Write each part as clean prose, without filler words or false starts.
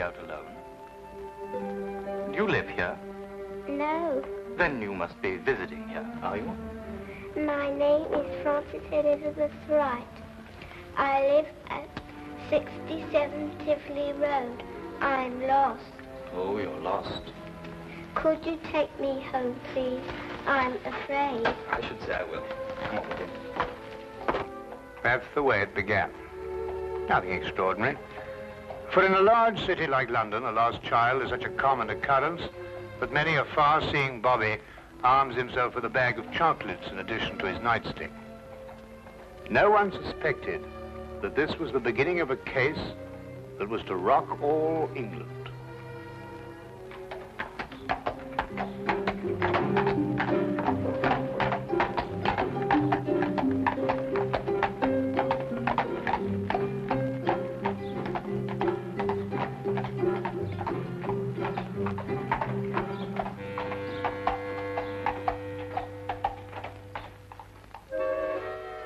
out alone. Do you live here? No. Then you must be visiting here, are you? My name is Frances Elizabeth Wright. I live at 67 Tivoli Road. I'm lost. Oh, you're lost. Could you take me home, please? I'm afraid. I should say I will. Come on with you. That's the way it began. Nothing extraordinary. For in a large city like London, a lost child is such a common occurrence that many a far-seeing bobby arms himself with a bag of chocolates in addition to his nightstick. No one suspected that this was the beginning of a case that was to rock all England.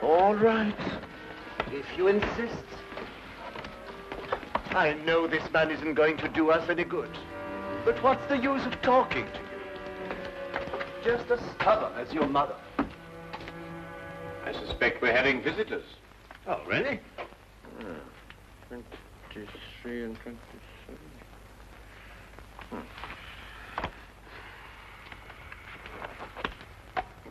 All right, if you insist. I know this man isn't going to do us any good. But what's the use of talking to you? Just as stubborn as your mother. I suspect we're having visitors. Oh, really? 23 and 27.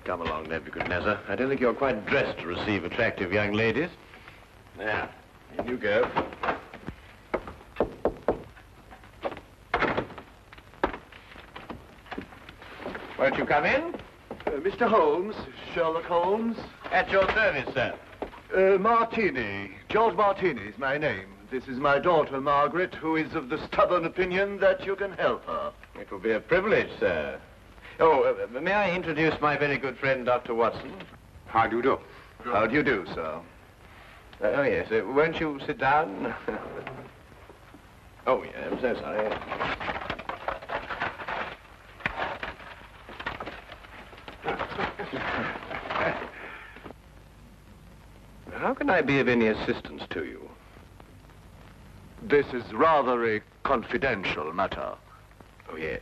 Come along, Nebuchadnezzar. I don't think you're quite dressed to receive attractive young ladies. Now, in you go. Won't you come in? Mr. Holmes, Sherlock Holmes. At your service, sir. Martini. George Martini is my name. This is my daughter, Margaret, who is of the stubborn opinion that you can help her. It will be a privilege, sir. Oh, may I introduce my very good friend, Dr. Watson? How do you do? How do you do, sir? Oh, yes. Won't you sit down? Oh, yeah, I'm so sorry. How can I be of any assistance to you? This is rather a confidential matter. Oh, yes,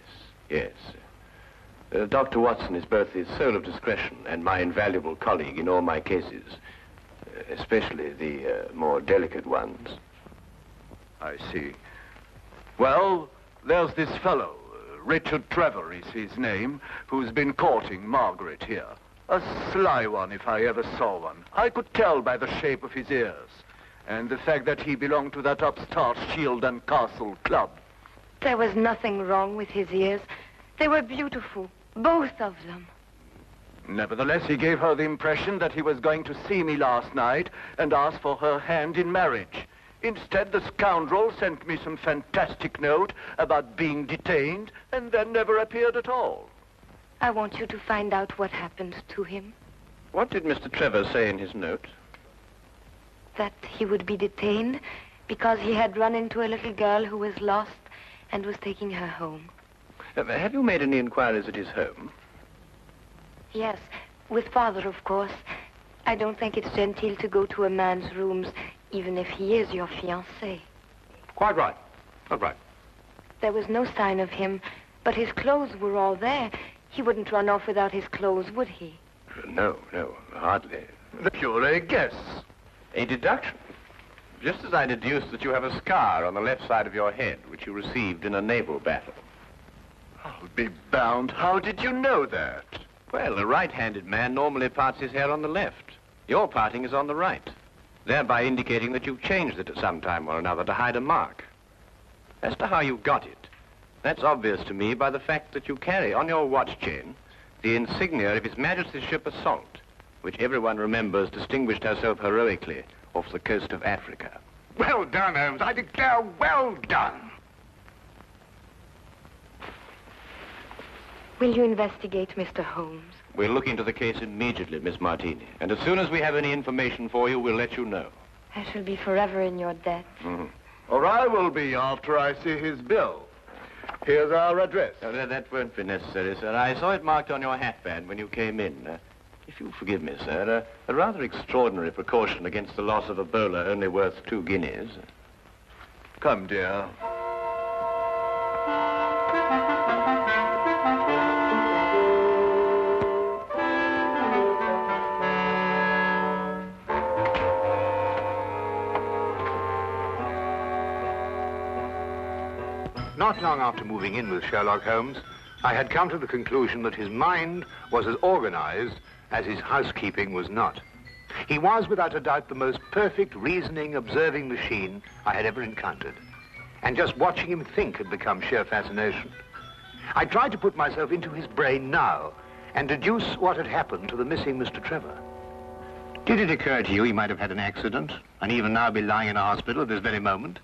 yes. Dr. Watson is both the soul of discretion and my invaluable colleague in all my cases, especially the more delicate ones. I see. Well, there's this fellow, Richard Trevor is his name, who's been courting Margaret here. A sly one, if I ever saw one. I could tell by the shape of his ears, and the fact that he belonged to that upstart Shield and Castle Club. There was nothing wrong with his ears. They were beautiful, both of them. Nevertheless, he gave her the impression that he was going to see me last night and ask for her hand in marriage. Instead, the scoundrel sent me some fantastic note about being detained and then never appeared at all. I want you to find out what happened to him. What did Mr. Trevor say in his note? That he would be detained because he had run into a little girl who was lost and was taking her home. Have you made any inquiries at his home? Yes, with Father, of course. I don't think it's genteel to go to a man's rooms, even if he is your fiancé. Quite right. Quite right. There was no sign of him, but his clothes were all there. He wouldn't run off without his clothes, would he? No, hardly. Pure a guess. A deduction. Just as I deduced that you have a scar on the left side of your head, which you received in a naval battle. I'll be bound. How did you know that? Well, a right-handed man normally parts his hair on the left. Your parting is on the right, thereby indicating that you've changed it at some time or another to hide a mark. As to how you got it, that's obvious to me by the fact that you carry on your watch chain the insignia of His Majesty's ship Assault, which everyone remembers distinguished herself heroically off the coast of Africa. Well done, Holmes. I declare, well done. Will you investigate, Mr. Holmes? We'll look into the case immediately, Miss Martini. And as soon as we have any information for you, we'll let you know. I shall be forever in your debt. Mm-hmm. Or I will be after I see his bill. Here's our address. That won't be necessary, sir. I saw it marked on your hatband when you came in. If you'll forgive me, sir, a rather extraordinary precaution against the loss of a bowler only worth 2 guineas. Come, dear. Not long after moving in with Sherlock Holmes, I had come to the conclusion that his mind was as organized as his housekeeping was not. He was, without a doubt, the most perfect reasoning, observing machine I had ever encountered. And just watching him think had become sheer fascination. I tried to put myself into his brain now and deduce what had happened to the missing Mr. Trevor. Did it occur to you he might have had an accident and even now be lying in a hospital at this very moment?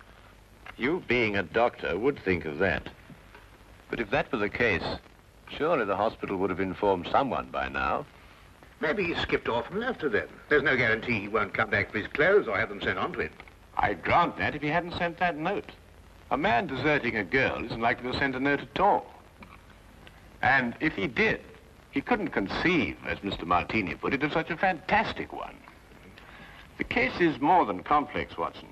You, being a doctor, would think of that. But if that were the case, surely the hospital would have informed someone by now. Maybe he skipped off and left her then. There's no guarantee he won't come back for his clothes or have them sent on to him. I'd grant that if he hadn't sent that note. A man deserting a girl isn't likely to send a note at all. And if he did, he couldn't conceive, as Mr. Martini put it, of such a fantastic one. The case is more than complex, Watson.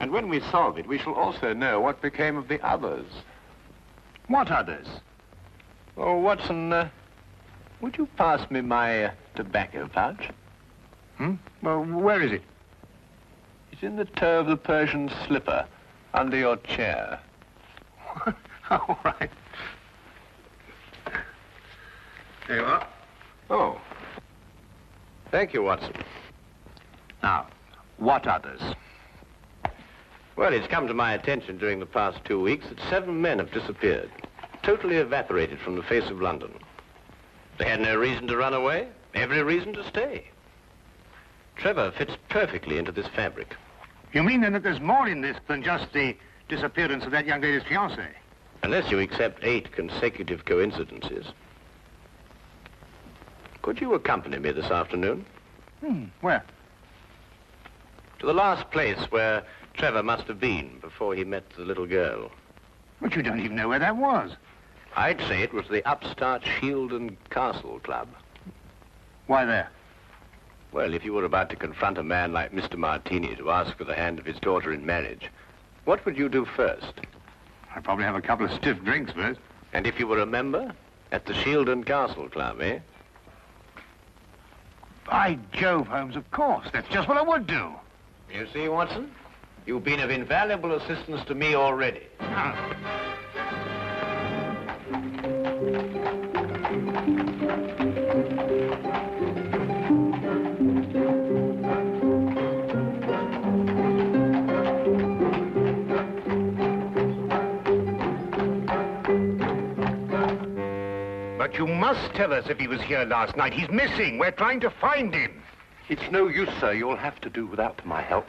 And when we solve it, we shall also know what became of the others. What others? Oh, Watson, would you pass me my tobacco pouch? Well, where is it? It's in the toe of the Persian slipper, under your chair. All right. There you are. Oh. Thank you, Watson. Now, what others? Well, it's come to my attention during the past 2 weeks that 7 men have disappeared, totally evaporated from the face of London. They had no reason to run away, every reason to stay. Trevor fits perfectly into this fabric. You mean then that there's more in this than just the disappearance of that young lady's fiancé? Unless you accept 8 consecutive coincidences. Could you accompany me this afternoon? Where? To the last place where Trevor must have been before he met the little girl. But you don't even know where that was. I'd say it was the upstart Shield and Castle Club. Why there? Well, if you were about to confront a man like Mr. Martini to ask for the hand of his daughter in marriage, what would you do first? I'd probably have a couple of stiff drinks first. And if you were a member? At the Shield and Castle Club, eh? By Jove, Holmes, of course. That's just what I would do. You see, Watson? You've been of invaluable assistance to me already. But you must tell us if he was here last night. He's missing. We're trying to find him. It's no use, sir. You'll have to do without my help.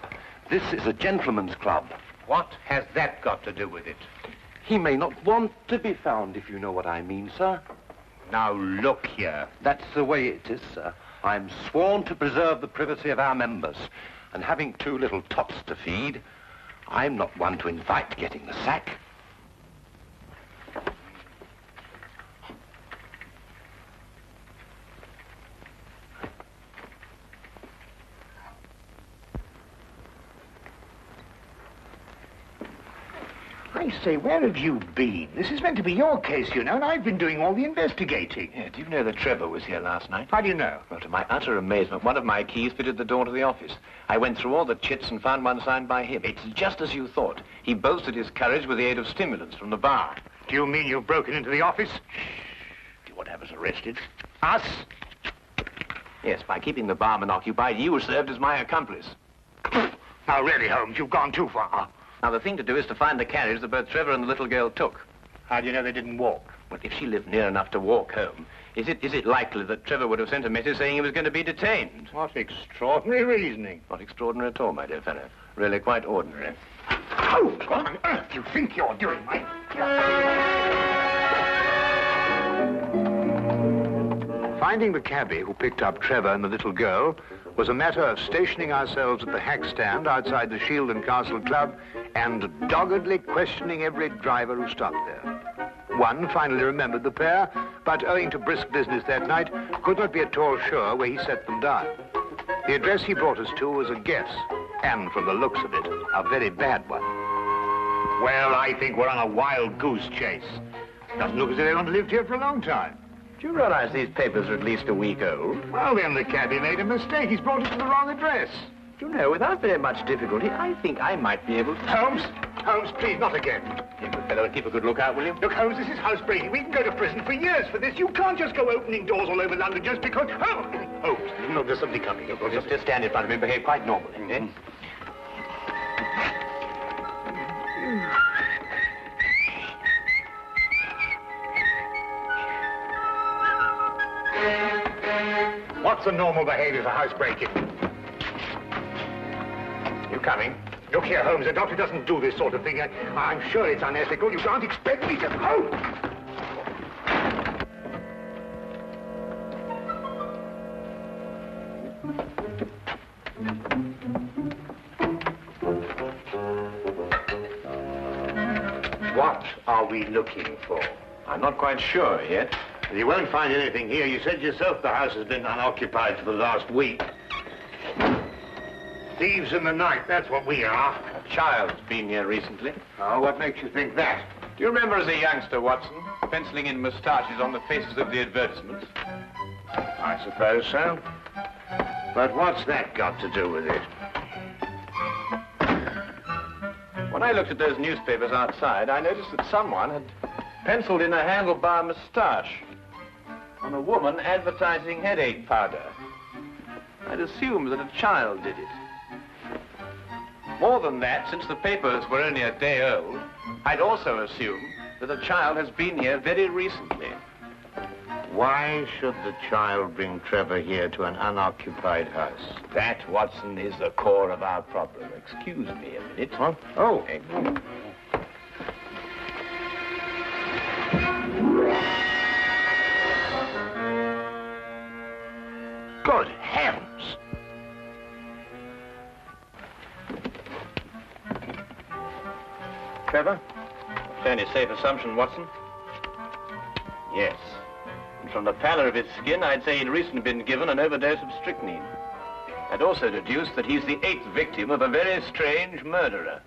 This is a gentleman's club. What has that got to do with it? He may not want to be found, if you know what I mean, sir. Now, look here. That's the way it is, sir. I'm sworn to preserve the privacy of our members. And having 2 little tots to feed, I'm not one to invite getting the sack. I say, where have you been? This is meant to be your case, you know, and I've been doing all the investigating. Yeah, do you know that Trevor was here last night? How do you know? Well, to my utter amazement, one of my keys fitted the door to the office. I went through all the chits and found one signed by him. It's just as you thought. He boasted his courage with the aid of stimulants from the bar. Do you mean you've broken into the office? Do you want to have us arrested? Us? Yes, by keeping the barman occupied, you served as my accomplice. Now, really, Holmes, you've gone too far. Now, the thing to do is to find the carriage that both Trevor and the little girl took. How do you know they didn't walk? Well, if she lived near enough to walk home, is it likely that Trevor would have sent a message saying he was going to be detained? What extraordinary reasoning. Not extraordinary at all, my dear fellow. Really quite ordinary. Oh, what on earth do you think you're doing, mate? Finding the cabbie who picked up Trevor and the little girl was a matter of stationing ourselves at the hack stand outside the Shield and Castle Club and doggedly questioning every driver who stopped there. One finally remembered the pair, but owing to brisk business that night, could not be at all sure where he set them down. The address he brought us to was a guess, and from the looks of it, a very bad one. Well, I think we're on a wild goose chase. Doesn't look as if anyone lived here for a long time. Do you realize these papers are at least a week old? Well, then the cabbie made a mistake. He's brought us to the wrong address. Do you know, without very much difficulty, I think I might be able to... Holmes! Holmes, please, not again. You good fellow, keep a good lookout, will you? Look, Holmes, this is housebreaking. We can go to prison for years for this. You can't just go opening doors all over London just because... Oh, Holmes, no, there's somebody coming. Just stand in front of me and behave quite normally, eh? What's the normal behavior for housebreaking? You coming? Look here, Holmes, the doctor doesn't do this sort of thing. I'm sure it's unethical. You can't expect me to... Oh! What are we looking for? I'm not quite sure yet. You won't find anything here. You said yourself the house has been unoccupied for the last week. Thieves in the night, that's what we are. A child's been here recently. Oh, what makes you think that? Do you remember as a youngster, Watson, penciling in moustaches on the faces of the advertisements? I suppose so. But what's that got to do with it? When I looked at those newspapers outside, I noticed that someone had penciled in a handlebar moustache on a woman advertising headache powder. I'd assumed that a child did it. More than that, since the papers were only a day old, I'd also assumed that a child has been here very recently. Why should the child bring Trevor here to an unoccupied house? That, Watson, is the core of our problem. Excuse me a minute. What? Oh. Good heavens! Trevor? Fairly safe assumption, Watson. Yes. And from the pallor of his skin, I'd say he'd recently been given an overdose of strychnine. I'd also deduce that he's the 8th victim of a very strange murderer.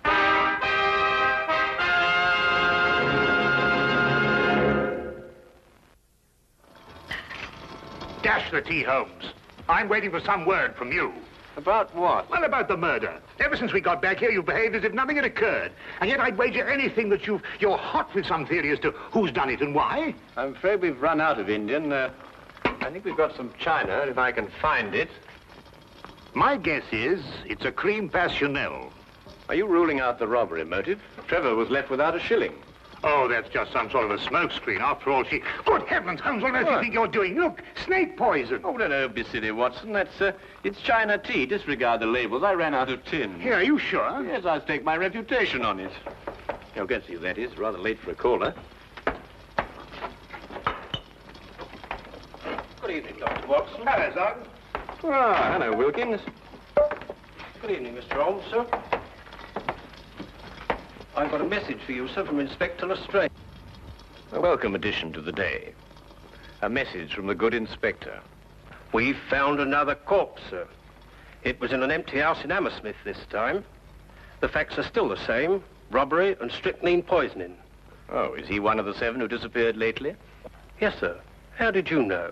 Dash the tea, Holmes. I'm waiting for some word from you. About what? Well, about the murder. Ever since we got back here, you've behaved as if nothing had occurred. And yet I'd wager anything that you're hot with some theory as to who's done it and why. I'm afraid we've run out of Indian. I think we've got some China, if I can find it. My guess is it's a cream passionel. Are you ruling out the robbery motive? Trevor was left without a shilling. Oh, that's just some sort of a smokescreen. After all, she... Good heavens, Holmes, what do you think you're doing? Look, snake poison. Oh, don't be silly, Watson. It's China tea. Disregard the labels. I ran out of tin. Here, are you sure? Yes, I'll stake my reputation on it. You'll get to you, that is. Rather late for a caller. Good evening, Dr. Watson. Hello, Sergeant. Ah, hello, Wilkins. Good evening, Mr. Holmes, sir. I've got a message for you, sir, from Inspector Lestrade. A welcome addition to the day. A message from the good inspector. We've found another corpse, sir. It was in an empty house in Hammersmith this time. The facts are still the same. Robbery and strychnine poisoning. Oh, is he one of the 7 who disappeared lately? Yes, sir. How did you know?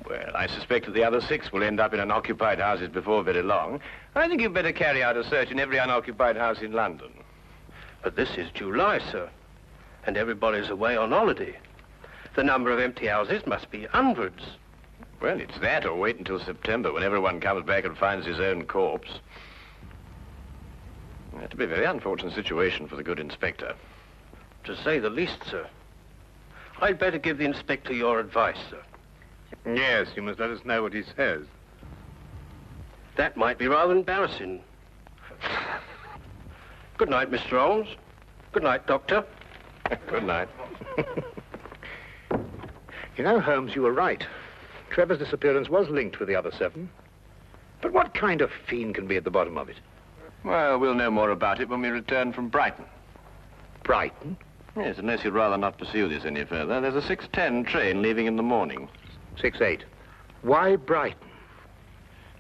Well, I suspect that the other 6 will end up in unoccupied houses before very long. I think you'd better carry out a search in every unoccupied house in London. But this is July, sir, and everybody's away on holiday. The number of empty houses must be hundreds. Well, it's that or wait until September when everyone comes back and finds his own corpse. It'll be a very unfortunate situation for the good inspector. To say the least, sir. I'd better give the inspector your advice, sir. Yes, you must let us know what he says. That might be rather embarrassing. Good night, Mr. Holmes. Good night, Doctor. Good night. You know, Holmes, you were right. Trevor's disappearance was linked with the other 7. But what kind of fiend can be at the bottom of it? Well, we'll know more about it when we return from Brighton. Brighton? Yes, unless you'd rather not pursue this any further. There's a 6:10 train leaving in the morning. 6:08. Why Brighton?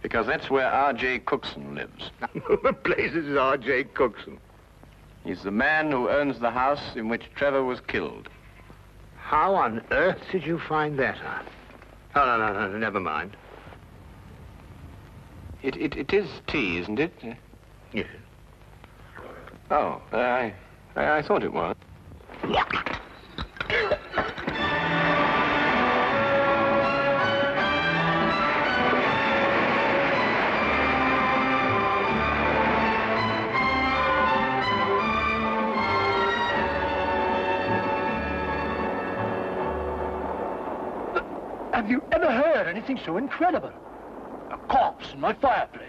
Because that's where R.J. Cookson lives. The place is R.J. Cookson. He's the man who owns the house in which Trevor was killed. How on earth did you find that out? Oh, no, never mind. It is tea, isn't it? Yes. Oh, I thought it was. Have you ever heard anything so incredible? A corpse in my fireplace.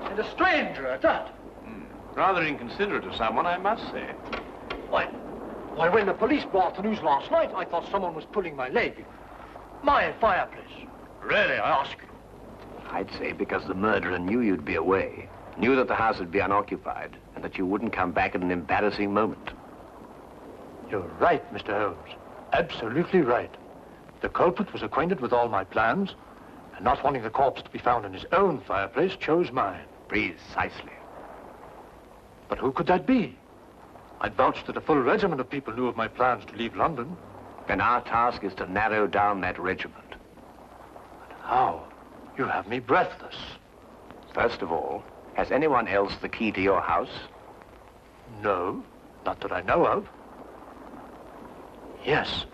And a stranger at that. Rather inconsiderate of someone, I must say. Why, when the police brought the news last night, I thought someone was pulling my leg. My fireplace. Really, I ask you. I'd say because the murderer knew you'd be away, knew that the house would be unoccupied, and that you wouldn't come back at an embarrassing moment. You're right, Mr. Holmes. Absolutely right. The culprit was acquainted with all my plans, and not wanting the corpse to be found in his own fireplace, chose mine. Precisely. But who could that be? I'd vouched that a full regiment of people knew of my plans to leave London. Then our task is to narrow down that regiment. But how? You have me breathless. First of all, has anyone else the key to your house? No, not that I know of. Yes.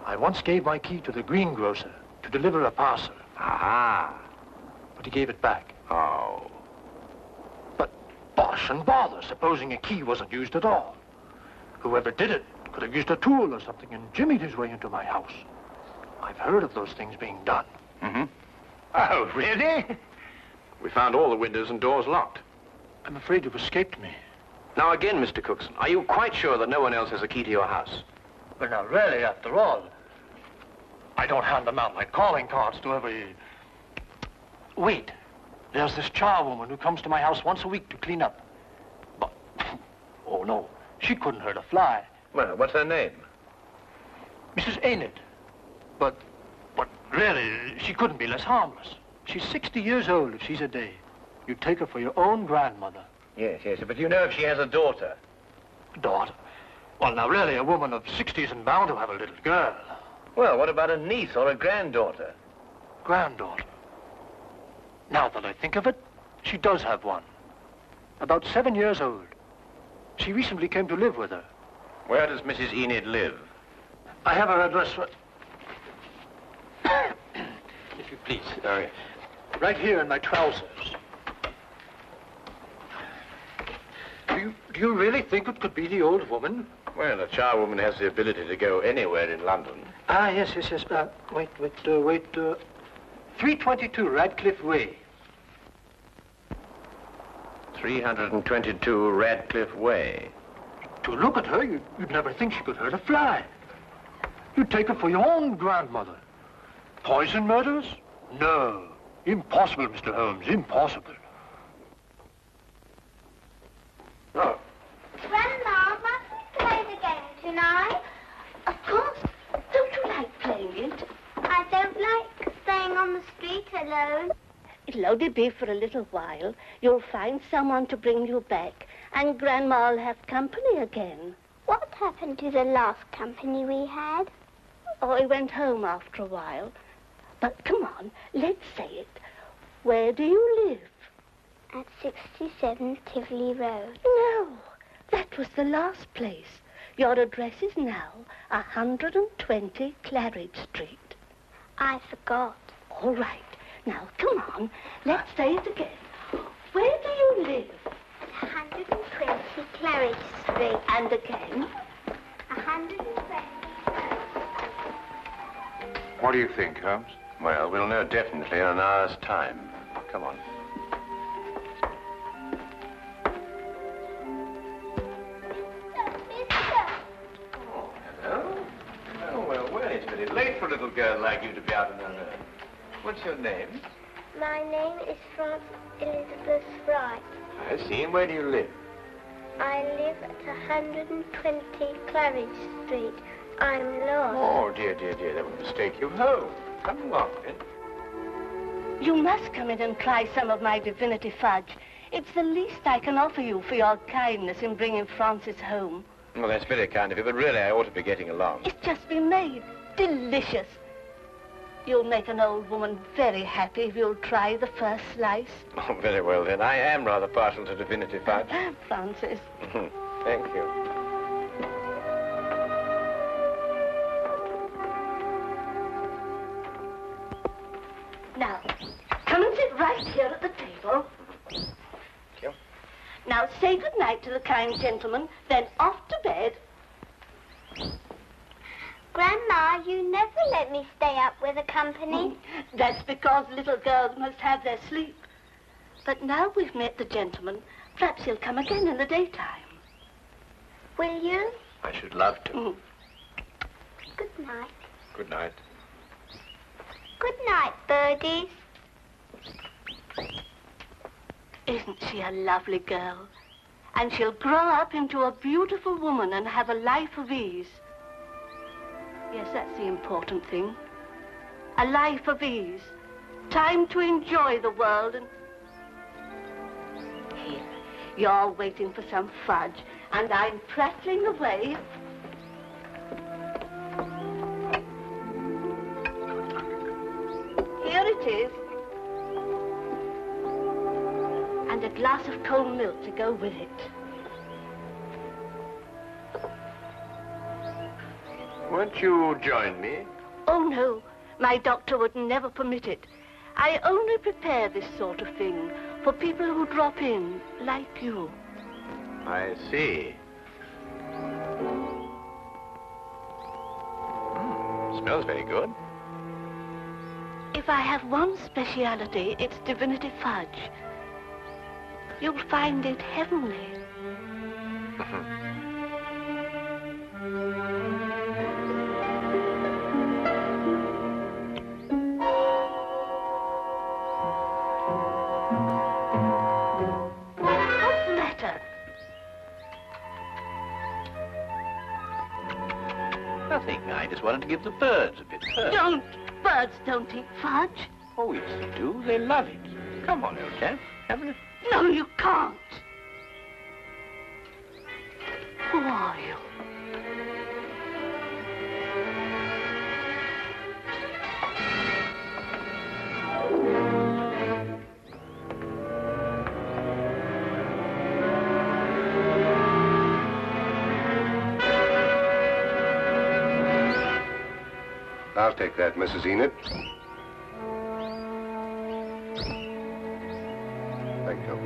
I once gave my key to the greengrocer to deliver a parcel. Aha. But he gave it back. Oh. But bosh and bother, supposing a key wasn't used at all. Whoever did it could have used a tool or something and jimmied his way into my house. I've heard of those things being done. Mm-hmm. Oh, really? We found all the windows and doors locked. I'm afraid you've escaped me. Now again, Mr. Cookson, are you quite sure that no one else has a key to your house? Well, now, really, after all, I don't hand them out like calling cards to every... Wait. There's this charwoman who comes to my house once a week to clean up. But, oh, no, she couldn't hurt a fly. Well, what's her name? Mrs. Enid. But really, she couldn't be less harmless. She's 60 years old if she's a day. You take her for your own grandmother. Yes, but you know if she has a daughter? Daughter? Well, now, really, a woman of 60 isn't bound to have a little girl. Well, what about a niece or a granddaughter? Granddaughter. Now that I think of it, she does have one. About 7 years old. She recently came to live with her. Where does Mrs. Enid live? I have her address for... If you please. Sorry. Right here in my trousers. Do you really think it could be the old woman? Well, a charwoman has the ability to go anywhere in London. Ah, yes. Wait. 322 Radcliffe Way. 322 Radcliffe Way. To look at her, you'd never think she could hurt a fly. You'd take her for your own grandmother. Poison murders? No. Impossible, Mr. Holmes, impossible. Oh. Grandma, must we play the game tonight? Of course. Don't you like playing it? I don't like staying on the street alone. It'll only be for a little while. You'll find someone to bring you back, and Grandma'll have company again. What happened to the last company we had? Oh, he went home after a while. But come on, let's say it. Where do you live? At 67 Tivoli Road. No, that was the last place. Your address is now 120 Claridge Street. I forgot. All right. Now, come on. Let's say it again. Where do you live? At 120 Claridge Street. And again? 120. What do you think, Holmes? Well, we'll know definitely in an hour's time. Come on. Oh, hello. Oh, well, it's pretty late for a little girl like you to be out on her own. What's your name? My name is Frances Elizabeth Wright. I see. And where do you live? I live at 120 Claridge Street. I'm lost. Oh, dear. That would mistake you home. Come along, then. You must come in and try some of my Divinity Fudge. It's the least I can offer you for your kindness in bringing Francis home. Well, that's very kind of you, but really I ought to be getting along. It's just been made. Delicious. You'll make an old woman very happy if you'll try the first slice. Oh, very well, then. I am rather partial to Divinity Fudge. Francis. Thank you. Now, come and sit right here at the table. Thank you. Now, say good night to the kind gentleman, then off to bed. Grandma, you never let me stay up with the company. That's because little girls must have their sleep. But now we've met the gentleman, perhaps he'll come again in the daytime. Will you? I should love to. Good night. Good night. Good night, birdies. Isn't she a lovely girl? And she'll grow up into a beautiful woman and have a life of ease. Yes, that's the important thing. A life of ease. Time to enjoy the world and... Here, you're waiting for some fudge, and I'm prattling away. Here it is. And a glass of cold milk to go with it. Won't you join me? Oh, no. My doctor would never permit it. I only prepare this sort of thing for people who drop in, like you. I see. Smells very good. If I have one speciality, it's Divinity Fudge. You'll find it heavenly. What's the matter? Nothing. I just wanted to give the birds a bit first. Don't. Birds don't eat fudge. Oh, yes, they do. They love it. Come on, old chap. Have a... No, you can't. Who are you? I'll take that, Mrs. Enid. Thank you.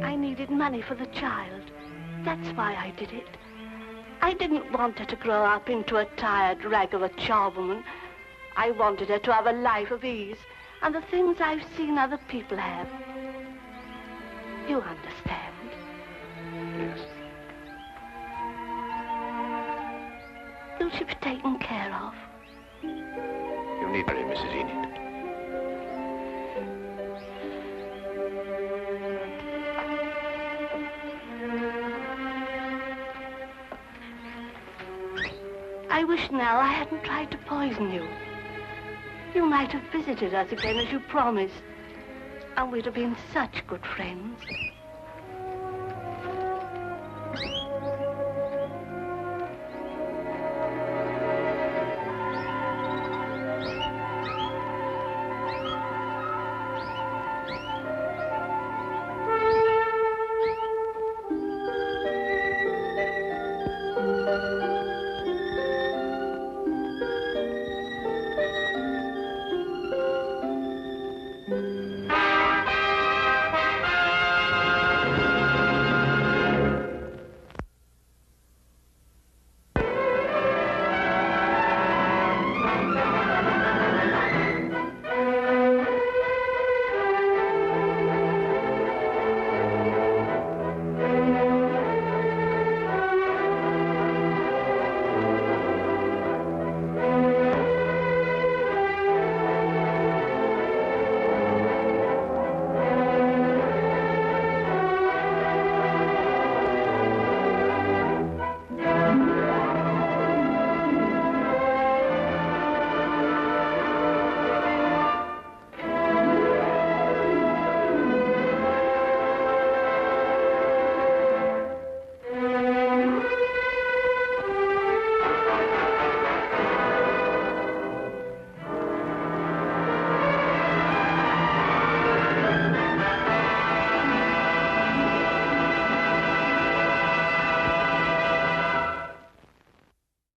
I needed money for the child. That's why I did it. I didn't want her to grow up into a tired rag of a charwoman. I wanted her to have a life of ease and the things I've seen other people have. You understand? Yes. Will she be taken care of? You need her, Mrs. Enid. I wish now I hadn't tried to poison you. You might have visited us again as you promised, and we'd have been such good friends.